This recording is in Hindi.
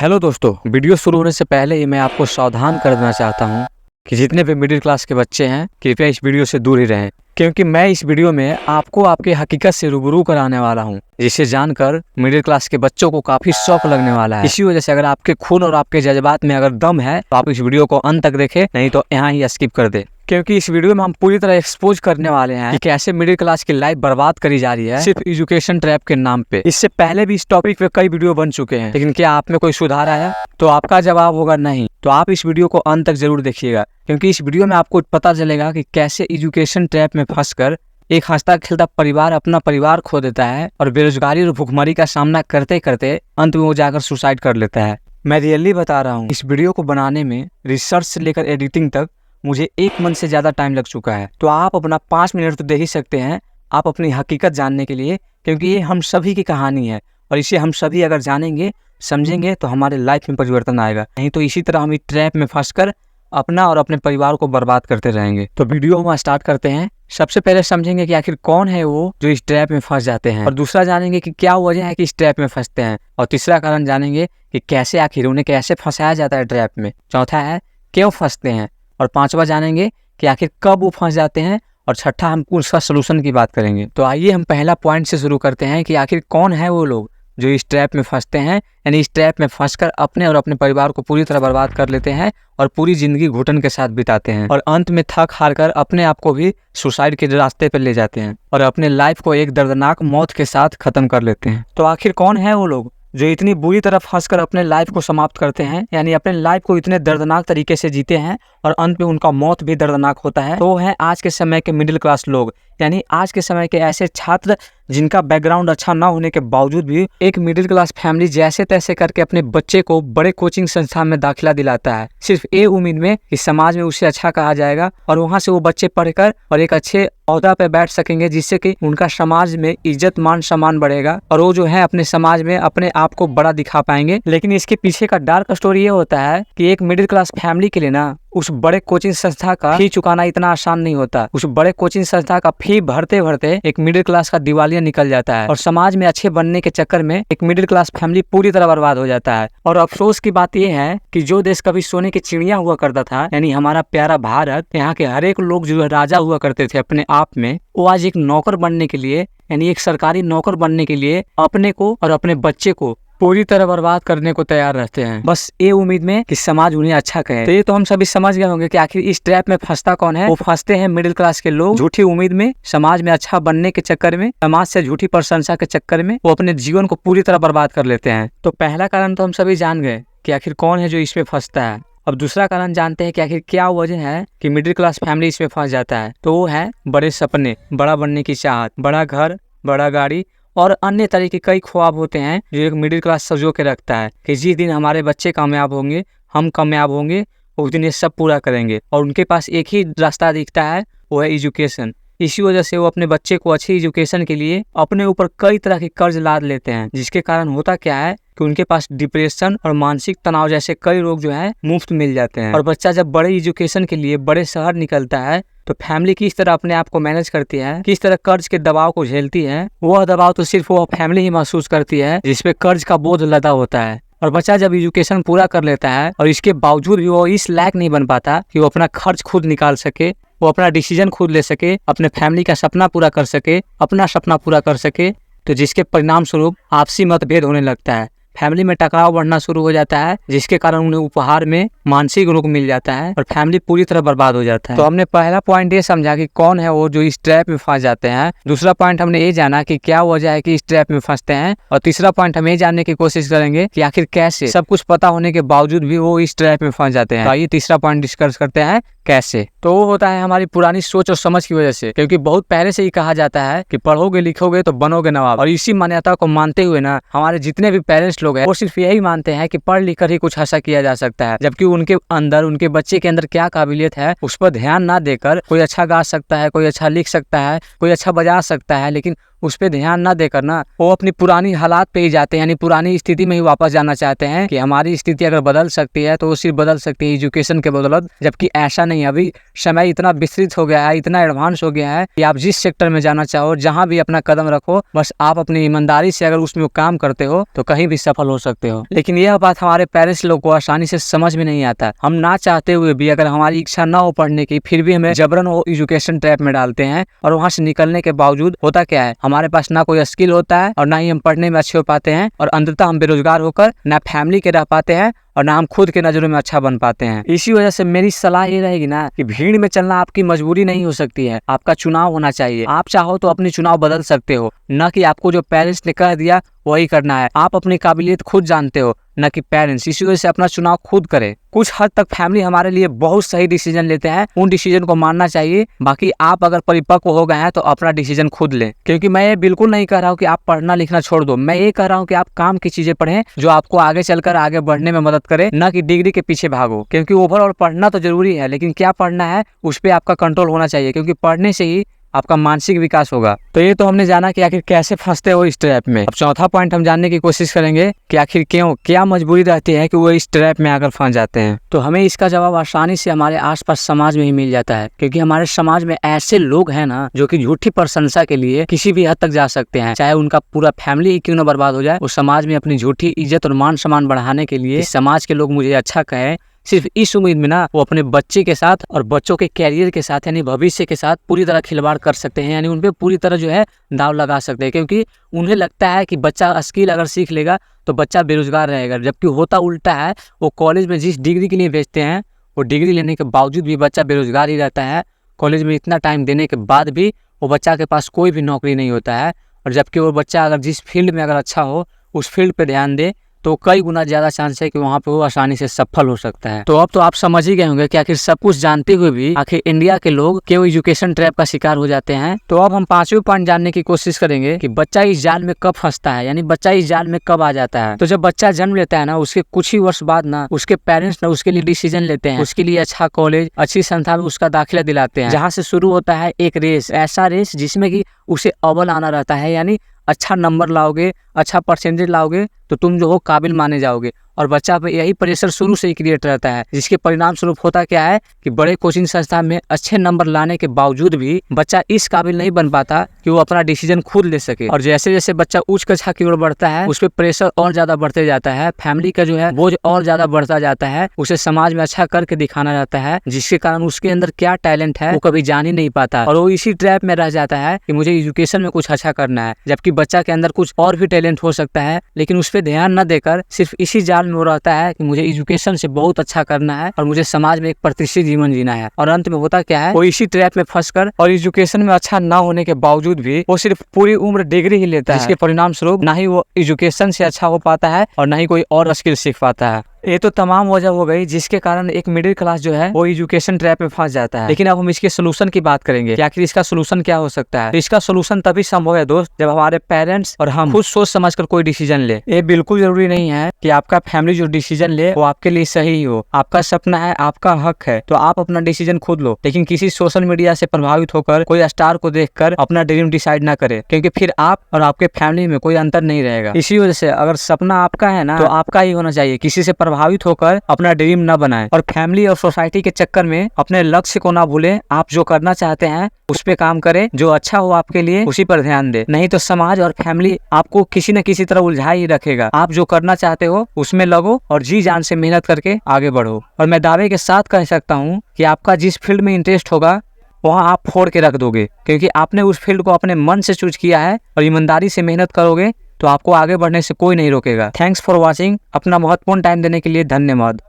हेलो दोस्तों, वीडियो शुरू होने से पहले ही मैं आपको सावधान कर देना चाहता हूँ कि जितने भी मिडिल क्लास के बच्चे हैं कृपया इस वीडियो से दूर ही रहें, क्योंकि मैं इस वीडियो में आपको आपके हकीकत से रूबरू कराने वाला हूँ, जिसे जानकर मिडिल क्लास के बच्चों को काफी शौक लगने वाला है। इसी वजह से अगर आपके खून और आपके जज्बात में अगर दम है तो आप इस वीडियो को अंत तक देखें, नहीं तो यहाँ ही स्किप कर दे, क्योंकि इस वीडियो में हम पूरी तरह एक्सपोज करने वाले हैं कि कैसे मिडिल क्लास की लाइफ बर्बाद करी जा रही है सिर्फ एजुकेशन ट्रैप के नाम पे। इससे पहले भी इस टॉपिक पे कई वीडियो बन चुके हैं, लेकिन क्या आप में कोई सुधार आया? तो आपका जवाब होगा नहीं। तो आप इस वीडियो को अंत तक जरूर देखिएगा, क्योंकि इस वीडियो में आपको पता चलेगा कि कैसे एजुकेशन ट्रैप में फंसकर एक हंसता खेलता परिवार अपना परिवार खो देता है और बेरोजगारी और भुखमरी का सामना करते करते अंत में वो जाकर सुसाइड कर लेता है। मैं रियली बता रहा हूँ, इस वीडियो को बनाने में रिसर्च से लेकर एडिटिंग तक मुझे 1 मंथ से ज़्यादा टाइम लग चुका है। तो आप अपना 5 मिनट तो दे ही सकते हैं आप अपनी हकीकत जानने के लिए, क्योंकि ये हम सभी की कहानी है और इसे हम सभी अगर जानेंगे समझेंगे तो हमारे लाइफ में परिवर्तन आएगा। नहीं तो इसी तरह हम इस ट्रैप में फंसकर अपना और अपने परिवार को बर्बाद करते रहेंगे। तो वीडियो हम स्टार्ट करते हैं। सबसे पहले समझेंगे कि आखिर कौन है वो जो इस ट्रैप में फंस जाते हैं, और दूसरा जानेंगे कि क्या वजह है कि इस ट्रैप में फंसते हैं, और तीसरा कारण जानेंगे कि कैसे आखिर उन्हें कैसे फंसाया जाता है ट्रैप में, चौथा है क्यों फंसते हैं, और पांचवा जानेंगे कि आखिर कब वो फंस जाते हैं, और छठा हम उसका सोल्यूशन की बात करेंगे। तो आइए हम पहला पॉइंट से शुरू करते हैं कि आखिर कौन है वो लोग जो इस ट्रैप में फंसते हैं, यानी इस ट्रैप में फंसकर अपने और अपने परिवार को पूरी तरह बर्बाद कर लेते हैं और पूरी जिंदगी घुटन के साथ बिताते हैं, और अंत में थक हार कर अपने आप को भी सुसाइड के रास्ते पर ले जाते हैं और अपने लाइफ को एक दर्दनाक मौत के साथ खत्म कर लेते हैं। तो आखिर कौन है वो लोग जो इतनी बुरी तरह फंसकर अपने लाइफ को समाप्त करते हैं, यानी अपने लाइफ को इतने दर्दनाक तरीके से जीते हैं और अंत में उनका मौत भी दर्दनाक होता है? तो वो है आज के समय के मिडिल क्लास लोग, यानी आज के समय के ऐसे छात्र जिनका बैकग्राउंड अच्छा ना होने के बावजूद भी एक मिडिल क्लास फैमिली जैसे तैसे करके अपने बच्चे को बड़े कोचिंग संस्थान में दाखिला दिलाता है, सिर्फ ये उम्मीद में कि समाज में उसे अच्छा कहा जाएगा और वहां से वो बच्चे पढ़कर और एक अच्छे ओहदा पे बैठ सकेंगे, जिससे कि उनका समाज में इज्जत मान सम्मान बढ़ेगा और वो जो है अपने समाज में अपने आप को बड़ा दिखा पाएंगे। लेकिन इसके पीछे का डार्क स्टोरी ये होता है कि एक मिडिल क्लास फैमिली के लिए ना उस बड़े कोचिंग संस्था का फी चुकाना इतना आसान नहीं होता। उस बड़े कोचिंग संस्था का फी भरते भरते एक मिडिल क्लास का दिवालिया निकल जाता है और समाज में अच्छे बनने के चक्कर में एक मिडिल क्लास फैमिली पूरी तरह बर्बाद हो जाता है। और अफसोस की बात यह है कि जो देश कभी सोने की चिड़िया हुआ करता था, यानी हमारा प्यारा भारत, यहाँ के हर एक लोग जो है राजा हुआ करते थे अपने आप में, वो आज एक नौकर बनने के लिए, यानी एक सरकारी नौकर बनने के लिए अपने को और अपने बच्चे को पूरी तरह बर्बाद करने को तैयार रहते हैं, बस ये उम्मीद में कि समाज उन्हें अच्छा कहे। तो ये तो हम सभी समझ गए होंगे कि आखिर इस ट्रैप में फंसता कौन है। वो फंसते हैं मिडिल क्लास के लोग, झूठी उम्मीद में, समाज में अच्छा बनने के चक्कर में, समाज से झूठी प्रशंसा के चक्कर में वो अपने जीवन को पूरी तरह बर्बाद कर लेते हैं। तो पहला कारण तो हम सभी जान गए कि आखिर कौन है जो इसमें फंसता है। अब दूसरा कारण जानते हैं कि आखिर क्या वजह है कि मिडिल क्लास फैमिली इसमें फंस जाता है। तो वो है बड़े सपने, बड़ा बनने की चाहत, बड़ा घर, बड़ा गाड़ी और अन्य तरह के कई ख्वाब होते हैं जो एक मिडिल क्लास सजो के रखता है कि जिस दिन हमारे बच्चे कामयाब होंगे, हम कामयाब होंगे, उस दिन ये सब पूरा करेंगे। और उनके पास एक ही रास्ता दिखता है, वो है एजुकेशन। इसी वजह से वो अपने बच्चे को अच्छी एजुकेशन के लिए अपने ऊपर कई तरह के कर्ज लाद लेते हैं, जिसके कारण होता क्या है कि उनके पास डिप्रेशन और मानसिक तनाव जैसे कई रोग जो है मुफ्त मिल जाते हैं। और बच्चा जब बड़े एजुकेशन के लिए बड़े शहर निकलता है तो फैमिली किस तरह अपने आप को मैनेज करती है, किस तरह कर्ज के दबाव को झेलती है, वह दबाव तो सिर्फ वो फैमिली ही महसूस करती है जिसपे कर्ज का बोझ लदा होता है। और बच्चा जब एजुकेशन पूरा कर लेता है और इसके बावजूद भी वो इस लायक नहीं बन पाता कि वो अपना खर्च खुद निकाल सके, वो अपना डिसीजन खुद ले सके, अपने फैमिली का सपना पूरा कर सके, अपना सपना पूरा कर सके, तो जिसके परिणाम स्वरूप आपसी मतभेद होने लगता है, फैमिली में टकराव बढ़ना शुरू हो जाता है, जिसके कारण उन्हें उपहार में मानसिक रोग मिल जाता है और फैमिली पूरी तरह बर्बाद हो जाता है। तो हमने पहला पॉइंट ये समझा कि कौन है वो जो इस ट्रैप में फंस जाते हैं। दूसरा पॉइंट हमने ये जाना कि क्या वजह है कि इस ट्रैप में फंसते हैं, और तीसरा पॉइंट हम ये जानने की कोशिश करेंगे कि आखिर कैसे सब कुछ पता होने के बावजूद भी वो इस ट्रैप में फंस जाते हैं। तो आइए तीसरा पॉइंट डिस्कस करते हैं, कैसे। तो वो होता है हमारी पुरानी सोच और समझ की वजह से, क्योंकि बहुत पहले से ही कहा जाता है कि पढ़ोगे लिखोगे तो बनोगे नवाब, और इसी मान्यता को मानते हुए ना हमारे जितने भी पेरेंट्स लोग हैं वो सिर्फ यही मानते हैं कि पढ़ लिख कर ही कुछ ऐसा किया जा सकता है, जबकि उनके अंदर, उनके बच्चे के अंदर क्या काबिलियत है उस पर ध्यान ना देकर कोई अच्छा गा सकता है, कोई अच्छा लिख सकता है, कोई अच्छा बजा सकता है, लेकिन उस पर ध्यान न देकर ना वो अपनी पुरानी हालात पे ही जाते हैं, यानी पुरानी स्थिति में ही वापस जाना चाहते हैं कि हमारी स्थिति अगर बदल सकती है तो वो सिर्फ बदल सकती है एजुकेशन के बदौलत। जबकि ऐसा नहीं है। अभी समय इतना विस्तृत हो गया है, इतना एडवांस हो गया है कि आप जिस सेक्टर में जाना चाहो, जहाँ भी अपना कदम रखो, बस आप अपनी ईमानदारी से अगर उसमें काम करते हो तो कहीं भी सफल हो सकते हो। लेकिन यह बात हमारे पेरेंट्स लोग को आसानी से समझ में नहीं आता। हम ना चाहते हुए भी, अगर हमारी इच्छा ना हो पढ़ने की, फिर भी हमें जबरन वो एजुकेशन ट्रैप में डालते हैं। और वहाँ से निकलने के बावजूद होता क्या है, हमारे पास ना कोई स्किल होता है और ना ही हम पढ़ने में अच्छे हो पाते हैं, और अंततः हम बेरोजगार होकर ना फैमिली के रह पाते हैं और ना हम खुद के नजरों में अच्छा बन पाते हैं। इसी वजह से मेरी सलाह ये रहेगी ना कि भीड़ में चलना आपकी मजबूरी नहीं हो सकती है, आपका चुनाव होना चाहिए। आप चाहो तो अपनी चुनाव बदल सकते हो, न कि आपको जो पेरेंट्स ने कह दिया वही करना है। आप अपनी काबिलियत खुद जानते हो, न कि पेरेंट्स। इसी वजह से अपना चुनाव खुद करें। कुछ हद तक फैमिली हमारे लिए बहुत सही डिसीजन लेते हैं, उन डिसीजन को मानना चाहिए। बाकी आप अगर परिपक्व हो गए हैं तो अपना डिसीजन खुद लें। क्योंकि मैं ये बिल्कुल नहीं कह रहा हूँ कि आप पढ़ना लिखना छोड़ दो, मैं ये कह रहा हूँ कि आप काम की चीजें पढ़ें जो आपको आगे चलकर आगे बढ़ने में मदद करे, न कि डिग्री के पीछे भागो। क्योंकि ओवरऑल पढ़ना तो जरूरी है, लेकिन क्या पढ़ना है उस पर आपका कंट्रोल होना चाहिए, क्योंकि पढ़ने से ही आपका मानसिक विकास होगा। तो ये तो हमने जाना कि आखिर कैसे फंसते हो इस ट्रैप में। अब चौथा पॉइंट हम जानने की कोशिश करेंगे कि आखिर क्यों, क्या मजबूरी रहती है कि वो इस ट्रैप में आकर फंस जाते हैं। तो हमें इसका जवाब आसानी से हमारे आसपास समाज में ही मिल जाता है। क्योंकि हमारे समाज में ऐसे लोग हैं ना जो कि झूठी प्रशंसा के लिए किसी भी हद तक जा सकते हैं, चाहे उनका पूरा फैमिली ही क्यों न बर्बाद हो जाए। वो समाज में अपनी झूठी इज्जत और मान सम्मान बढ़ाने के लिए समाज के लोग मुझे अच्छा कहें, सिर्फ इस उम्मीद में ना वो अपने बच्चे के साथ और बच्चों के कैरियर के साथ यानी भविष्य के साथ पूरी तरह खिलवाड़ कर सकते हैं, यानी उन पे पूरी तरह जो है दाव लगा सकते हैं। क्योंकि उन्हें लगता है कि बच्चा स्किल अगर सीख लेगा तो बच्चा बेरोजगार रहेगा, जबकि होता उल्टा है। वो कॉलेज में जिस डिग्री के लिए भेजते हैं, वो डिग्री लेने के बावजूद भी बच्चा बेरोजगार ही रहता है। कॉलेज में इतना टाइम देने के बाद भी वो बच्चा के पास कोई भी नौकरी नहीं होता है। और जबकि वो बच्चा अगर जिस फील्ड में अगर अच्छा हो, उस फील्ड पे ध्यान दे, तो कई गुना ज्यादा चांस है कि वहाँ पे वो आसानी से सफल हो सकता है। तो अब तो आप समझ ही गए होंगे कि आखिर सब कुछ जानते हुए भी आखिर इंडिया के लोग क्यों एजुकेशन ट्रैप का शिकार हो जाते हैं। तो अब हम पांचवें पॉइंट जानने की कोशिश करेंगे कि बच्चा इस जाल में कब फंसता है, यानी बच्चा इस जाल में कब आ जाता है। तो जब बच्चा जन्म लेता है ना, उसके कुछ ही वर्ष बाद ना उसके पेरेंट्स ना उसके लिए डिसीजन लेते हैं, उसके लिए अच्छा कॉलेज, अच्छी संस्था में उसका दाखिला दिलाते हैं, जहाँ से शुरू होता है एक रेस, ऐसा रेस जिसमें कि उसे अव्वल आना रहता है। यानी अच्छा नंबर लाओगे, अच्छा परसेंटेज लाओगे तो तुम जो हो काबिल माने जाओगे। और बच्चा पे यही प्रेशर शुरू से ही क्रिएट रहता है, जिसके परिणाम स्वरूप होता क्या है कि बड़े कोचिंग संस्थान में अच्छे नंबर लाने के बावजूद भी बच्चा इस काबिल नहीं बन पाता कि वो अपना डिसीजन खुद ले सके। और जैसे जैसे बच्चा उच्च कक्षा की ओर बढ़ता है, उस पर प्रेशर और ज्यादा बढ़ते जाता है, फैमिली का जो है बोझ और ज्यादा बढ़ता जाता है, उसे समाज में अच्छा करके दिखाना जाता है, जिसके कारण उसके अंदर क्या टैलेंट है वो कभी जान ही नहीं पाता। और वो इसी ट्रैप में रह जाता है कि मुझे एजुकेशन में कुछ अच्छा करना है, जबकि बच्चा के अंदर कुछ और भी टैलेंट हो सकता है, लेकिन उस पर ध्यान न देकर सिर्फ इसी जाल में वो रहता है कि मुझे एजुकेशन से बहुत अच्छा करना है और मुझे समाज में एक प्रतिष्ठित जीवन जीना है। और अंत में होता क्या है, वो इसी ट्रैप में फंसकर और एजुकेशन में अच्छा ना होने के बावजूद भी वो सिर्फ पूरी उम्र डिग्री ही लेता है, जिसके परिणाम स्वरूप ना ही वो एजुकेशन से अच्छा हो पाता है और ना ही कोई और स्किल सीख पाता है। ये तो तमाम वजह हो गई जिसके कारण एक मिडिल क्लास जो है वो एजुकेशन ट्रैप में फंस जाता है। लेकिन अब हम इसके सोल्यूशन की बात करेंगे कि आखिर इसका सोल्यूशन क्या हो सकता है। तो इसका सोल्यूशन तभी संभव है दोस्त, जब हमारे पेरेंट्स और हम खुद सोच समझकर कोई डिसीजन ले। ये बिल्कुल जरूरी नहीं है कि आपका फैमिली जो डिसीजन ले वो आपके लिए सही हो। आपका सपना है, आपका हक है, तो आप अपना डिसीजन खुद लो। लेकिन किसी सोशल मीडिया से प्रभावित होकर कोई स्टार को देखकर अपना ड्रीम डिसाइड ना करे, क्योंकि फिर आप और आपके फैमिली में कोई अंतर नहीं रहेगा। इसी वजह से अगर सपना आपका है ना, तो आपका ही होना चाहिए, किसी से प्रभावित होकर अपना ड्रीम ना बनाएं। और फैमिली और सोसाइटी के चक्कर में अपने लक्ष्य को ना भूलें। आप जो करना चाहते हैं उस पे काम करें, जो अच्छा हो आपके लिए उसी पर ध्यान दे। नहीं तो समाज और फैमिली आपको किसी न किसी तरह उलझा ही रखेगा। आप जो करना चाहते हो उसमें लगो और जी जान से मेहनत करके आगे बढ़ो। और मैं दावे के साथ कह सकता हूँ कि आपका जिस फील्ड में इंटरेस्ट होगा वहाँ आप फोड़ के रख दोगे, क्योंकि आपने उस फील्ड को अपने मन से चूज किया है और ईमानदारी से मेहनत करोगे तो आपको आगे बढ़ने से कोई नहीं रोकेगा। Thanks for watching. अपना महत्वपूर्ण टाइम देने के लिए धन्यवाद।